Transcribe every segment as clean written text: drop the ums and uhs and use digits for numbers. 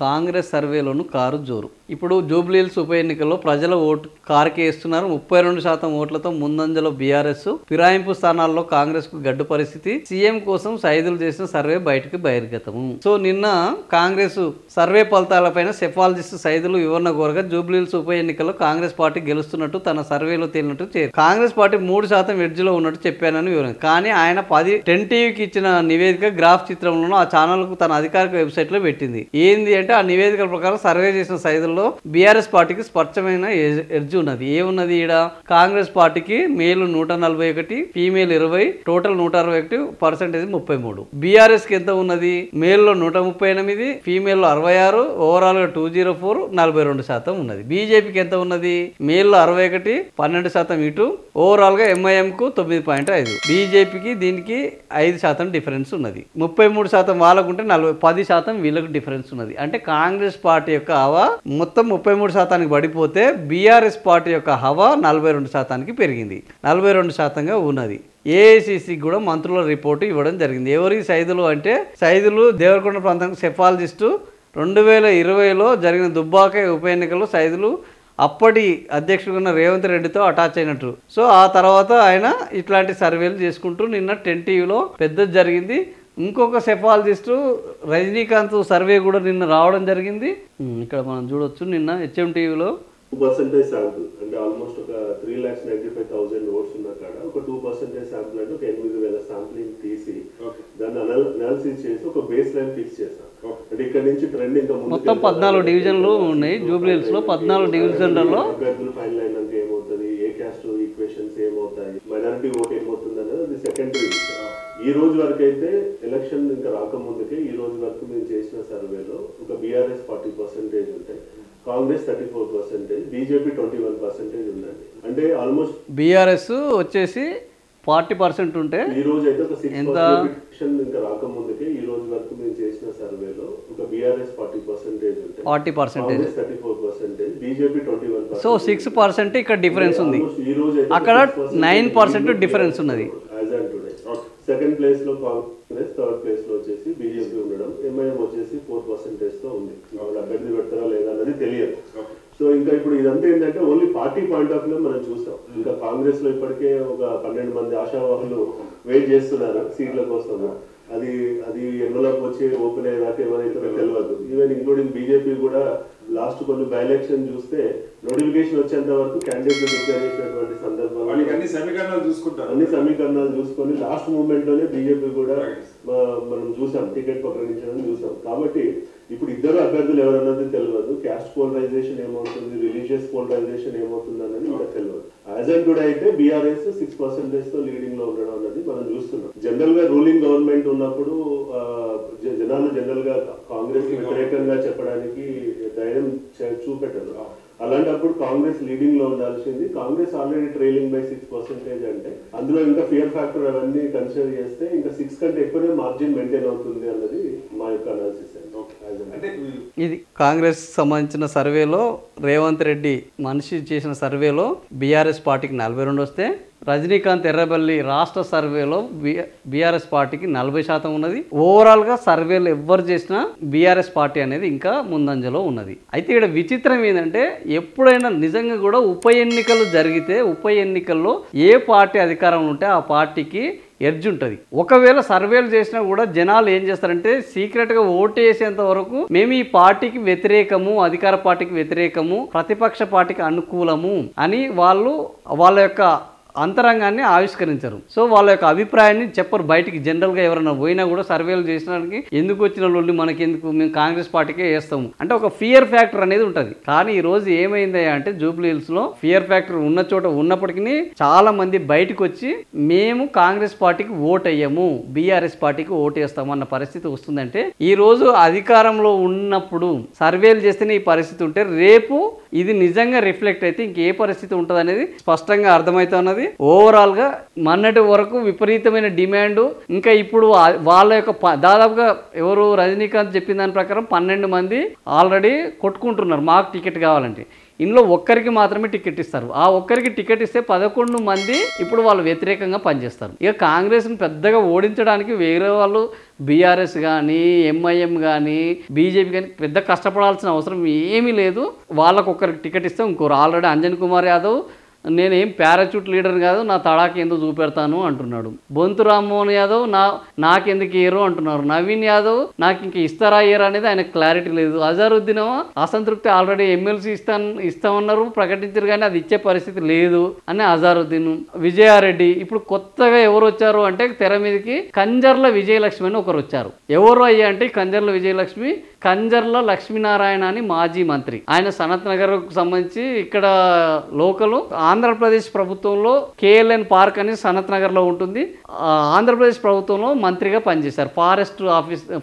Congress సర్వేలోను car జోరు. ఇప్పుడు జూబ్లీహిల్స్ ఉప ఎన్నికల్లో ప్రజల ఓటు కారుకే ఇస్తున్నారు. 32% ఓట్లతో ముందంజలో బీఆర్ఎస్. ఫిరాయింపు స్థానాల్లో కాంగ్రెస్ కు గడ్డు పరిస్థితి. సీఎం కోసం సైదులు చేసిన సర్వే బయటకు బహిర్గతము. సో నిన్న కాంగ్రెస్ సర్వే ఫలితాలపైన సెఫాలజిస్ట్ సైదులు వివరణ కోరగా జూబ్లీహిల్స్ ఉప ఎన్నికల్లో కాంగ్రెస్ పార్టీ గెలుస్తున్నట్టు తన సర్వేలో తేలినట్టు కాంగ్రెస్ పార్టీ 3% ఎడ్జ్లో ఉన్నట్టు చెప్పానని వివరణ. కానీ ఆయన 10 టీవీకి ఇచ్చిన నివేదిక గ్రాఫ్ చిత్రంలోనూ ఆ ఛానల్కు తన అధికారిక వెబ్సైట్లో పెట్టింది. ఏంది అంటే ఆ నివేదికల ప్రకారం సర్వే చేసిన సైదుల్లో బీఆర్ఎస్ పార్టీకి స్పష్టమైన ఎడ్జ్ ఉన్నది. ఏమున్నది ఈడ? కాంగ్రెస్ పార్టీకి మేలు 141, ఫీమేల్ 20, టోటల్ 161, పర్సెంటేజ్ 33. బీఆర్ఎస్ కి ఎంత ఉన్నది? మేల్లో 138, ఫీమేల్ 66, ఓవరాల్ గా 204, 42% ఉన్నది. బీజేపీకి ఎంత ఉన్నది? మేల్లో 61, 12% ఇటు, ఓవరాల్ గా ఎంఐఎం కు 9.5. బీజేపీకి దీనికి 5% డిఫరెన్స్ ఉన్నది. 33% వాళ్ళకుంటే 10% వీళ్ళకు డిఫరెన్స్ ఉన్నది. అంటే కాంగ్రెస్ పార్టీ యొక్క హవా మొత్తం 33%కి పడిపోతే బీఆర్ఎస్ పార్టీ యొక్క హవా 42%కి పెరిగింది. 42%గా ఉన్నది. ఏఐసిసికి కూడా మంత్రుల రిపోర్టు ఇవ్వడం జరిగింది. ఎవరి సైదులు అంటే సైదులు దేవరకొండ ప్రాంతానికి సెఫాలజిస్టు 2020లో జరిగిన దుబ్బాక ఉప ఎన్నికల్లో సైదులు అప్పటి అధ్యక్షుడు ఉన్న రేవంత్ రెడ్డితో అటాచ్ అయినట్టు. సో ఆ తర్వాత ఆయన ఇట్లాంటి సర్వేలు చేసుకుంటూ నిన్న 10 టీవీలో పెద్దది జరిగింది. ఇంకొక సెఫాలజిస్టు రజనీకాంత్ సర్వే కూడా నిన్న రావడం జరిగింది. ఇక్కడ మనం చూడొచ్చు నిన్న హెచ్ఎం టీవీలో 2% శాంపుల్ అంటే ఆల్మోస్ట్ ఒక 3,95,000 ఓట్స్ ఉన్న కాడ ఒక 2% శాంపుల్ అంటే ఒక 8,000 శాంపులింగ్ తీసి దాన్ని అనాలిసిస్ చేసి ఒక బేస్ లైన్ ఫిక్స్ చేశాం. అంటే ఇక్కడ నుంచి ట్రెండ్ ఇంకా మొత్తం 14 డివిజన్లు ఉన్నాయి. జూబ్లీహిల్స్ లో 14 డివిజన్లలో అభ్యర్థులు ఫైనల్ అయినాక ఏమవుతుంది, ఏ క్యాస్ట్ ఈక్వేషన్స్ ఏమవుతాయి, మైనారిటీ ఓట్ ఏమవుతుంది అనేది అది సెకండరీ. ఈ రోజు వరకు అయితే ఎలక్షన్ ఇంకా రాకముందుకే ఈ రోజు వరకు మేము చేసిన సర్వేలో ఒక బీఆర్ఎస్ 40% ఉంటాయి, కాంగ్రెస్ 34%, బీజేపీ 21% ఉందండి. అంటే ఆల్మోస్ట్ బీఆర్ఎస్ వచ్చేసి 40% ఉంటే ఈ రోజు అయితే ఒక 6% ఇంకా రాకముందుకే ఈ రోజు వరకు మేము చేసిన సర్వేలో ఒక బీఆర్ఎస్ 40% ఉంటాయి, 40%, 34%, బీజేపీ 21%. సో 6% ఇక్కడ డిఫరెన్స్ ఉంది. ఈ రోజు అక్కడ 9% డిఫరెన్స్ ఉన్నది. సెకండ్ ప్లేస్ లో కాంగ్రెస్, థర్డ్ ప్లేస్ లో వచ్చేసి బీజేపీ ఉండడం, ఎంఐఎం వచ్చేసి 4% తో ఉంది. వాళ్ళు అభ్యర్థి పెడతారా లేదా అన్నది తెలియదు. సో ఇంకా ఇప్పుడు ఇదంతా ఏంటంటే only party point of view మనం చూస్తాం. ఇంకా కాంగ్రెస్ లో ఇప్పటికే ఒక 12 మంది ఆశావాహులు వెయిట్ చేస్తున్నారు సీట్ల కోసం. అది ఎన్వలప్ వచ్చి ఓపెన్ అయ్యేదాకా ఎవరైతే తెలియదు. ఈవెన్ ఇంక్లూడింగ్ బీజేపీ కూడా లాస్ట్ కొన్ని బై ఎలక్షన్ చూస్తే నోటిఫికేషన్ వచ్చేంత వరకు క్యాండిడేట్ డిక్లేర్ చేసినటువంటి సందర్భంలో అన్ని సమీకరణాలు చూసుకొని లాస్ట్ మూమెంట్ లోనే బీజేపీ కూడా మనం చూసాం, టికెట్ ప్రకటించడం చూసాం. కాబట్టి ఇప్పుడు ఇద్దరు అభ్యర్థులు ఎవరన్నది తెలియదు. క్యాస్ట్ పోలరైజేషన్ ఏమవుతుంది, రిలీజియస్ పోలరైజేషన్ ఏమవుతుంది అన్నది ఇంకా తెలియదు. యాజ్ అండ్ టుడే అయితే బీఆర్ఎస్ 6% తో లీడింగ్ లో ఉండడం అనేది మనం చూస్తున్నాం. జనరల్ గా రూలింగ్ గవర్నమెంట్ ఉన్నప్పుడు జనాలు జనరల్ గా కాంగ్రెస్ కి వ్యతిరేకంగా చెప్పడానికి ధైర్యం చూపెట్టరు. అలాంటప్పుడు కాంగ్రెస్ లీడింగ్ లో ఉండాల్సింది. కాంగ్రెస్ ఆల్రెడీ ట్రైలింగ్ బై 6% అంటే అందులో ఇంకా ఫియర్ ఫ్యాక్టర్ అవన్నీ కన్సిడర్ చేస్తే ఇంకా 6 కంటే ఎక్కువనే మార్జిన్ మెయింటైన్ అవుతుంది అన్నది మా యొక్క అనాలిసిస్. ఇది కాంగ్రెస్ సంబంధించిన సర్వేలో రేవంత్ రెడ్డి మనిషి చేసిన సర్వేలో బీఆర్ఎస్ పార్టీకి 42 వస్తే, రజనీకాంత్ ఎర్రబెల్లి రాష్ట్ర సర్వేలో బీఆర్ఎస్ పార్టీకి 40% ఉన్నది. ఓవరాల్గా సర్వేలు ఎవ్వరు చేసినా బీఆర్ఎస్ పార్టీ అనేది ఇంకా ముందంజలో ఉన్నది. అయితే ఇక్కడ విచిత్రం ఏంటంటే ఎప్పుడైనా నిజంగా కూడా ఉప ఎన్నికలు జరిగితే ఉప ఎన్నికల్లో ఏ పార్టీ అధికారంలో ఉంటే ఆ పార్టీకి ఎడ్జ్ ఉంటుంది. ఒకవేళ సర్వేలు చేసినా కూడా జనాలు ఏం చేస్తారంటే సీక్రెట్గా ఓటు వేసేంత వరకు మేము ఈ పార్టీకి వ్యతిరేకము, అధికార పార్టీకి వ్యతిరేకము, ప్రతిపక్ష పార్టీకి అనుకూలము అని వాళ్ళ యొక్క అంతరంగాన్ని ఆవిష్కరించరు. సో వాళ్ళ యొక్క అభిప్రాయాన్ని చెప్పరు బయటికి. జనరల్గా ఎవరైనా పోయినా కూడా సర్వేలు చేసినానికి ఎందుకు వచ్చిన వాళ్ళు మనకెందుకు, మేము కాంగ్రెస్ పార్టీకే వేస్తాము అంటే ఒక ఫియర్ ఫ్యాక్టర్ అనేది ఉంటుంది. కానీ ఈ రోజు ఏమైంది అంటే జూబ్లీహిల్స్ లో ఫియర్ ఫ్యాక్టర్ ఉన్న చోట ఉన్నప్పటికీ చాలా మంది బయటకు వచ్చి మేము కాంగ్రెస్ పార్టీకి ఓటు వేయము, బీఆర్ఎస్ పార్టీకి ఓటు వేస్తాము అన్న పరిస్థితి వస్తుందంటే ఈ రోజు అధికారంలో ఉన్నప్పుడు సర్వేలు చేస్తేనే ఈ పరిస్థితి ఉంటే రేపు ఇది నిజంగా రిఫ్లెక్ట్ అయితే ఇంకే పరిస్థితి ఉంటుంది అనేది స్పష్టంగా అర్థమవుతున్నది. అనేది ఓవరాల్ గా మొన్నటి వరకు విపరీతమైన డిమాండ్. ఇంకా ఇప్పుడు వాళ్ళ యొక్క దాదాపుగా ఎవరు రజనీకాంత్ చెప్పిన దాని ప్రకారం 12 మంది ఆల్రెడీ కొట్టుకుంటున్నారు మాకు టికెట్ కావాలంటే. ఇందులో ఒక్కరికి మాత్రమే టికెట్ ఇస్తారు. ఆ ఒక్కరికి టికెట్ ఇస్తే 11 మంది ఇప్పుడు వాళ్ళు వ్యతిరేకంగా పనిచేస్తారు. ఇక కాంగ్రెస్ని పెద్దగా ఓడించడానికి వేరే వాళ్ళు బీఆర్ఎస్ కానీ ఎంఐఎం కానీ బీజేపీ కానీ పెద్ద కష్టపడాల్సిన అవసరం ఏమీ లేదు. వాళ్ళకు ఒక్కరికి టికెట్ ఇస్తే ఇంకోరు ఆల్రెడీ అంజన్ కుమార్ యాదవ్ నేనేం పారాచూట్ లీడర్ కాదు, నా తడాకి ఎందుకు చూపెడతాను అంటున్నాడు. బొంతు రామ్మోహన్ యాదవ్ నాకెందుకు ఇయ్యరు అంటున్నారు. నవీన్ యాదవ్ నాకు ఇంక ఇస్తారా ఇయ్యరా అనేది ఆయన క్లారిటీ లేదు. అజారుద్దీన్ అసంతృప్తి ఆల్రెడీ ఎమ్మెల్సీ ఇస్తామన్నారు ప్రకటించారు కానీ అది ఇచ్చే పరిస్థితి లేదు అని అజారుద్దీన్. విజయారెడ్డి ఇప్పుడు కొత్తగా ఎవరు వచ్చారు అంటే తెర మీదకి కంజర్ల విజయలక్ష్మి అని ఒకరు వచ్చారు. ఎవరు అయ్యా అంటే కంజర్ల విజయలక్ష్మి కంజర్ల లక్ష్మీనారాయణ అని మాజీ మంత్రి. ఆయన సనత్ నగర్ కు సంబంధించి ఇక్కడ లోకల్ ఆంధ్రప్రదేశ్ ప్రభుత్వంలో కేఎల్ఎన్ పార్క్ అని సనత్ నగర్ లో ఉంటుంది. ఆంధ్రప్రదేశ్ ప్రభుత్వంలో మంత్రిగా పనిచేశారు.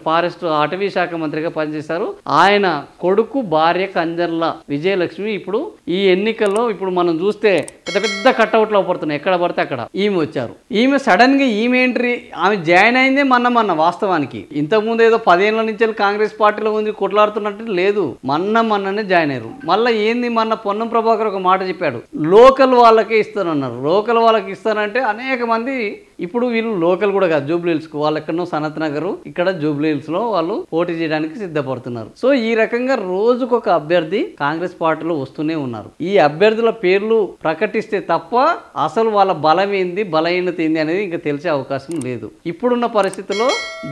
ఫారెస్ట్ అటవీ శాఖ మంత్రిగా పనిచేశారు. ఆయన కొడుకు భార్య కంజర్ల విజయలక్ష్మి ఇప్పుడు ఈ ఎన్నికల్లో ఇప్పుడు మనం చూస్తే పెద్ద పెద్ద కట్అవుట్లు అవపడుతున్నాయి. ఎక్కడ పడితే అక్కడ ఈమె వచ్చారు. ఈమె సడన్ గా ఈమె ఎంట్రీ ఆమె జాయిన్ అయిందే మొన్న వాస్తవానికి. ఇంతకుముందు ఏదో 10 ఏళ్ల నుంచి కాంగ్రెస్ పార్టీలో ఉంది కొట్లాడుతున్నట్టు లేదు. మొన్ననే జాయిన్ అయ్యారు. మళ్ళీ ఏంది మొన్న పొన్నం ప్రభాకర్ ఒక మాట చెప్పాడు, లోకల్ వాళ్ళకే ఇస్తానన్నారు. లోకల్ వాళ్ళకి ఇస్తానంటే అనేక మంది ఇప్పుడు వీళ్ళు లోకల్ కూడా కాదు, జూబ్లీహిల్స్కు వాళ్ళు ఎక్కడో సనత్ నగర్ ఇక్కడ జూబ్లీహిల్స్లో వాళ్ళు పోటీ చేయడానికి సిద్ధపడుతున్నారు. సో ఈ రకంగా రోజుకొక అభ్యర్థి కాంగ్రెస్ పార్టీలో వస్తూనే ఉన్నారు. ఈ అభ్యర్థుల పేర్లు ప్రకటిస్తే తప్ప అసలు వాళ్ళ బలం ఏంది బలహీనత ఏంది అనేది ఇంకా తెలిసే అవకాశం లేదు. ఇప్పుడున్న పరిస్థితుల్లో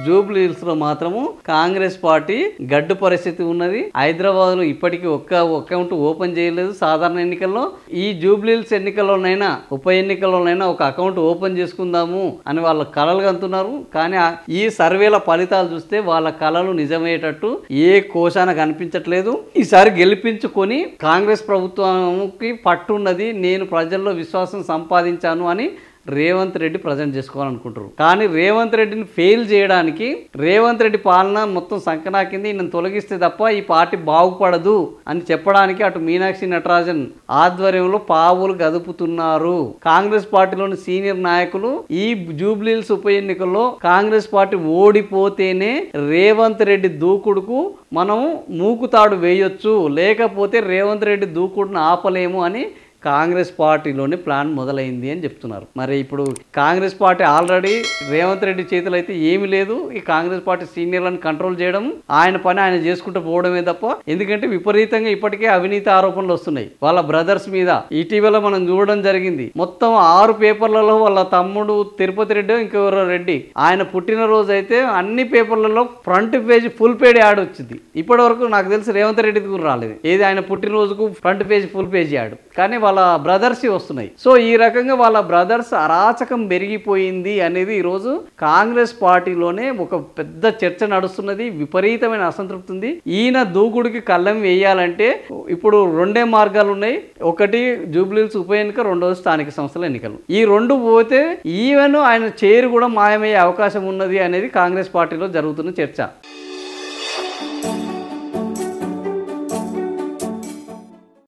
జూబ్లీహిల్స్లో మాత్రము కాంగ్రెస్ పార్టీ గడ్డు పరిస్థితి ఉన్నది. హైదరాబాద్లో ఇప్పటికీ ఒక్క అకౌంట్ ఓపెన్ చేయలేదు. సాధారణ ఎన్నికల్లో ఈ జూబ్లీహిల్స్ ఎన్నికల్లోనైనా ఉప ఎన్నికల్లోనైనా ఒక అకౌంట్ ఓపెన్ చేసుకుందాము అని వాళ్ళ కలలు కంటున్నారు. కానీ ఈ సర్వేల ఫలితాలు చూస్తే వాళ్ళ కలలు నిజమయ్యేటట్టు ఏ కోశాన కనిపించట్లేదు. ఈసారి గెలిపించుకొని కాంగ్రెస్ ప్రభుత్వానికి పట్టున్నది, నేను ప్రజల్లో విశ్వాసం సంపాదించాను అని రేవంత్ రెడ్డి ప్రజెంట్ చేసుకోవాలనుకుంటారు. కానీ రేవంత్ రెడ్డిని ఫెయిల్ చేయడానికి రేవంత్ రెడ్డి పాలన మొత్తం సంకనాకింది, ఈయన తొలగిస్తే తప్ప ఈ పార్టీ బాగుపడదు అని చెప్పడానికి అటు మీనాక్షి నటరాజన్ ఆధ్వర్యంలో పావులు గదుపుతున్నారు. కాంగ్రెస్ పార్టీలోని సీనియర్ నాయకులు ఈ జూబ్లీహిల్స్ ఉప ఎన్నికల్లో కాంగ్రెస్ పార్టీ ఓడిపోతేనే రేవంత్ రెడ్డి దూకుడుకు మనం మూకుతాడు వేయొచ్చు, లేకపోతే రేవంత్ రెడ్డి దూకుడును ఆపలేము అని కాంగ్రెస్ పార్టీలోనే ప్లాన్ మొదలైంది అని చెప్తున్నారు. మరి ఇప్పుడు కాంగ్రెస్ పార్టీ ఆల్రెడీ రేవంత్ రెడ్డి చేతులు అయితే ఏమీ లేదు. ఈ కాంగ్రెస్ పార్టీ సీనియర్లను కంట్రోల్ చేయడం, ఆయన పని ఆయన చేసుకుంటూ పోవడమే తప్ప, ఎందుకంటే విపరీతంగా ఇప్పటికే అవినీతి ఆరోపణలు వస్తున్నాయి వాళ్ళ బ్రదర్స్ మీద. ఇటీవల మనం చూడడం జరిగింది, మొత్తం 6 పేపర్లలో వాళ్ళ తమ్ముడు తిరుపతి రెడ్డి ఇంకెవరో రెడ్డి ఆయన పుట్టినరోజు అయితే అన్ని పేపర్లలో front page full page add వచ్చింది. ఇప్పటి వరకు నాకు తెలిసి రేవంత్ రెడ్డిది కూడా రాలేదు. ఏది ఆయన పుట్టినరోజుకు front page full page ad, కానీ వాళ్ళ బ్రదర్స్ వస్తున్నాయి. సో ఈ రకంగా వాళ్ళ బ్రదర్స్ అరాచకం పెరిగిపోయింది అనేది ఈరోజు కాంగ్రెస్ పార్టీలోనే ఒక పెద్ద చర్చ నడుస్తున్నది. విపరీతమైన అసంతృప్తి ఉంది. ఈయన దూకుడికి కళ్ళం వేయాలంటే ఇప్పుడు 2 మార్గాలు ఉన్నాయి. ఒకటి జూబ్లీహిల్స్ ఉప ఎన్నిక, రెండోది స్థానిక సంస్థల ఎన్నికలు. ఈ 2 పోతే ఈవెన్ ఆయన చైర్ కూడా మాయమయ్యే అవకాశం ఉన్నది అనేది కాంగ్రెస్ పార్టీలో జరుగుతున్న చర్చ.